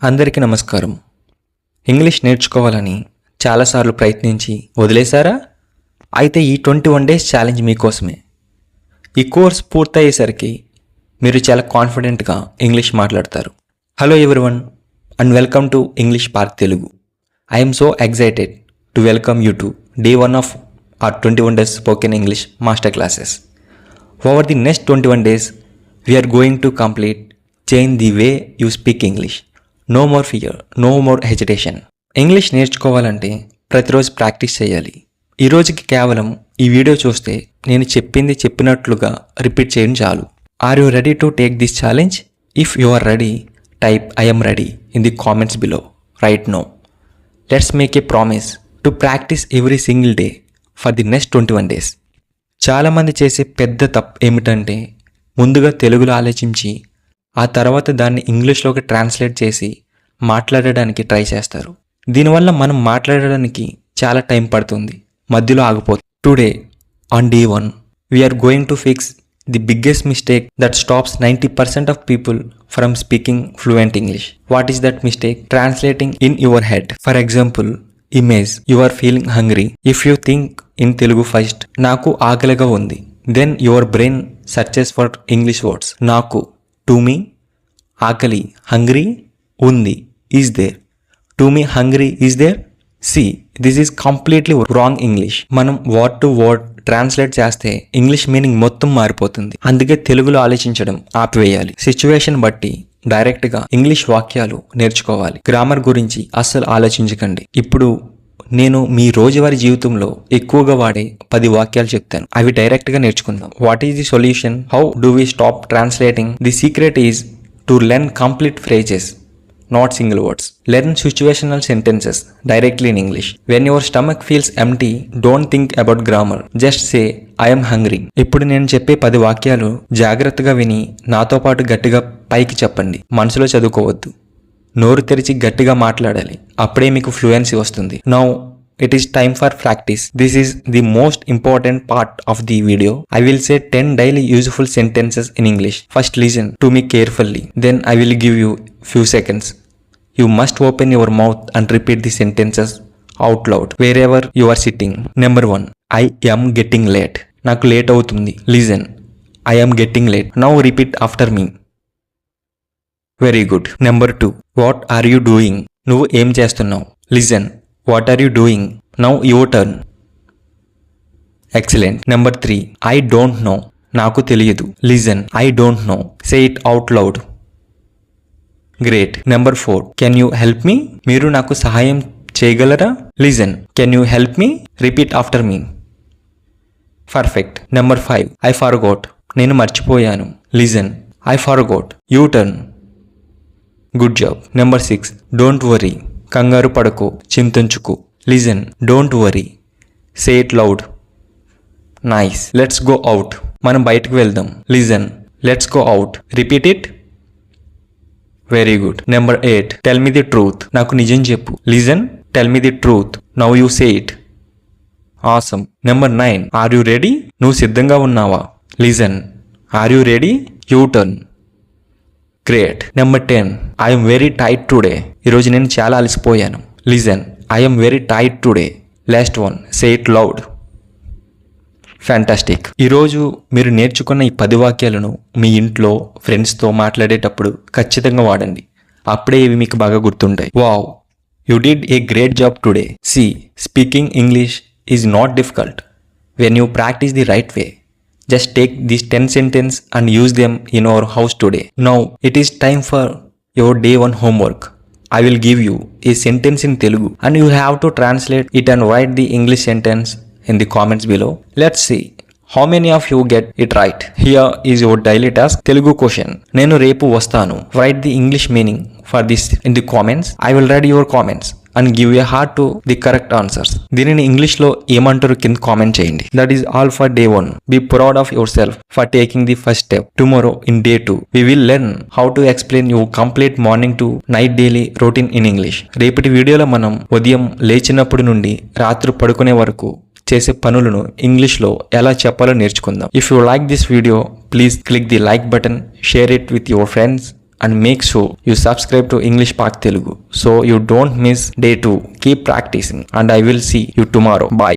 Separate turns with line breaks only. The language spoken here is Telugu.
అందరికీ నమస్కారం. ఇంగ్లీష్ నేర్చుకోవాలని చాలాసార్లు ప్రయత్నించి వదిలేశారా? అయితే ఈ 21 డేస్ ఛాలెంజ్ మీకోసమే. ఈ కోర్స్ పూర్తయ్యేసరికి మీరు చాలా కాన్ఫిడెంట్గా ఇంగ్లీష్ మాట్లాడతారు. Hello everyone and welcome to English park Telugu. I'm so excited to welcome you to day 1 of our 21 days spoken English master classes. Over the next 21 days, we are going to change the way you speak English. No more fear, no more hesitation. English నేర్చుకోవాలంటే ప్రతిరోజు ప్రాక్టీస్ చేయాలి. ఈ రోజుకి కేవలం ఈ వీడియో చూస్తే నేను చెప్పినట్లుగా రిపీట్ చేయడం చాలు. Are you ready to take this challenge? If you are ready, type I am ready in the comments below right now. Let's make a promise to practice every single day for the next 21 days. చాలామంది చేసే పెద్ద తప్పు ఏమిటంటే ముందుగా తెలుగులో ఆలోచించి ఆ తర్వాత దాన్ని ఇంగ్లీష్లోకి ట్రాన్స్లేట్ చేసి మాట్లాడడానికి ట్రై చేస్తారు. దీనివల్ల మనం మాట్లాడడానికి చాలా టైం పడుతుంది, మధ్యలో ఆగిపోతుంది. Today on day 1 we're going to fix the biggest mistake that stops 90% of people from speaking fluent English. What is that mistake? Translating in your head. For example, imagine you are feeling hungry. If you think in Telugu first, నాకు ఆకలిగా ఉంది, then your brain searches for English words. నాకు, టు మీ, ఆకలి, హంగ్రీ, ఉంది, is there. To me hungry is there. See, this is completely wrong English. మనం వర్డ్ టు వర్డ్ ట్రాన్స్లేట్ చేస్తే ఇంగ్లీష్ మీనింగ్ మొత్తం మారిపోతుంది. అందుకే తెలుగులో ఆలోచించడం ఆపివేయాలి. సిచ్యువేషన్ బట్టి డైరెక్ట్గా ఇంగ్లీష్ వాక్యాలు నేర్చుకోవాలి. గ్రామర్ గురించి అస్సలు ఆలోచించకండి. ఇప్పుడు నేను మీ రోజువారీ జీవితంలో ఎక్కువగా వాడే 10 వాక్యాలు చెప్తాను, అవి డైరెక్ట్గా నేర్చుకుందాం. What is the solution? How do we stop translating? The secret is to learn complete phrases, not single words. Learn situational sentences directly in English. When your stomach feels empty, don't think about grammar. Just say, I am hungry. ఇప్పుడు నేను చెప్పే 10 వాక్యాలు జాగ్రత్తగా విని నాతో పాటు గట్టిగా పైకి చెప్పండి. మనసులో చదువుకోవద్దు, నోరు తెరిచి గట్టిగా మాట్లాడాలి. అప్పుడే మీకు ఫ్లూయెన్సీ వస్తుంది. Now it is time for practice. This is the most important part of the video. I will say 10 daily useful sentences in English. First listen to me carefully. Then I will give you few seconds. You must open your mouth and repeat the sentences out loud wherever you are sitting. Number 1. I am getting late. నాకు లేట్ అవుతుంది. Listen. I am getting late. Now repeat after me. Very good. Number 2. What are you doing? నువ్వు ఏం చేస్తున్నావు? Listen. What are you doing? Now your turn. Excellent. Number 3. I don't know. నాకు తెలియదు. Listen. I don't know. Say it out loud. Great. Number 4. Can you help me? మీరు నాకు సహాయం చేయగలరా? Listen. Can you help me? Repeat after me. Perfect. Number 5. I forgot. నేను మర్చిపోయాను. Listen. I forgot. You turn. Good job. Number 6. Don't worry. కంగారు పడకు, చింతించుకు. Listen. Don't worry. Say it loud. Nice. Let's go out. మనం బయటకు వెళ్దాం. Listen. Let's go out. Repeat it. Very good. Number 8. Tell me the truth. నాకు నిజం చెప్పు. Listen. Tell me the truth. Now you say it. Awesome. Number 9. Are you ready? నువ్వు సిద్ధంగా ఉన్నావా? Listen. Are you ready? You turn. Great. Number 10. I am very tired today. ఈరోజు నేను చాలా అలసిపోయాను. Listen. I am very tired today. Last one. Say it loud. Fantastic. ఈరోజు మీరు నేర్చుకున్న ఈ 10 వాక్యాలను మీ ఇంట్లో ఫ్రెండ్స్తో మాట్లాడేటప్పుడు ఖచ్చితంగా వాడండి. అప్పుడే ఇవి మీకు బాగా గుర్తుంటాయి. Wow. You did a great job today. See, speaking English is not difficult when you practice the right way. Just take these 10 sentences and use them in our house today. Now it is time for your day 1 homework. I will give you a sentence in Telugu and you have to translate it and write the English sentence in the comments below. Let's see how many of you get it right. Here is your daily task. Telugu question. నేను రేపు వస్తాను. Write the English meaning for this in the comments. I will read your comments and give a heart to the correct answers. దీనిని ఇంగ్లీష్లో ఏమంటారు కింద కామెంట్ చేయండి. That is all for day 1. Be proud of yourself for taking the first step. Tomorrow in day 2, we will learn how to explain your complete morning to night daily routine in English. రేపటి వీడియోలో మనం ఉదయం లేచినప్పటి నుండి రాత్రి పడుకునే వరకు చేసే పనులను ఇంగ్లీష్లో ఎలా చెప్పాలో నేర్చుకుందాం. If you like this video, please click the like button, share it with your friends and make sure you subscribe to English Park Telugu so you don't miss day 2. Keep practicing and I will see you tomorrow. Bye.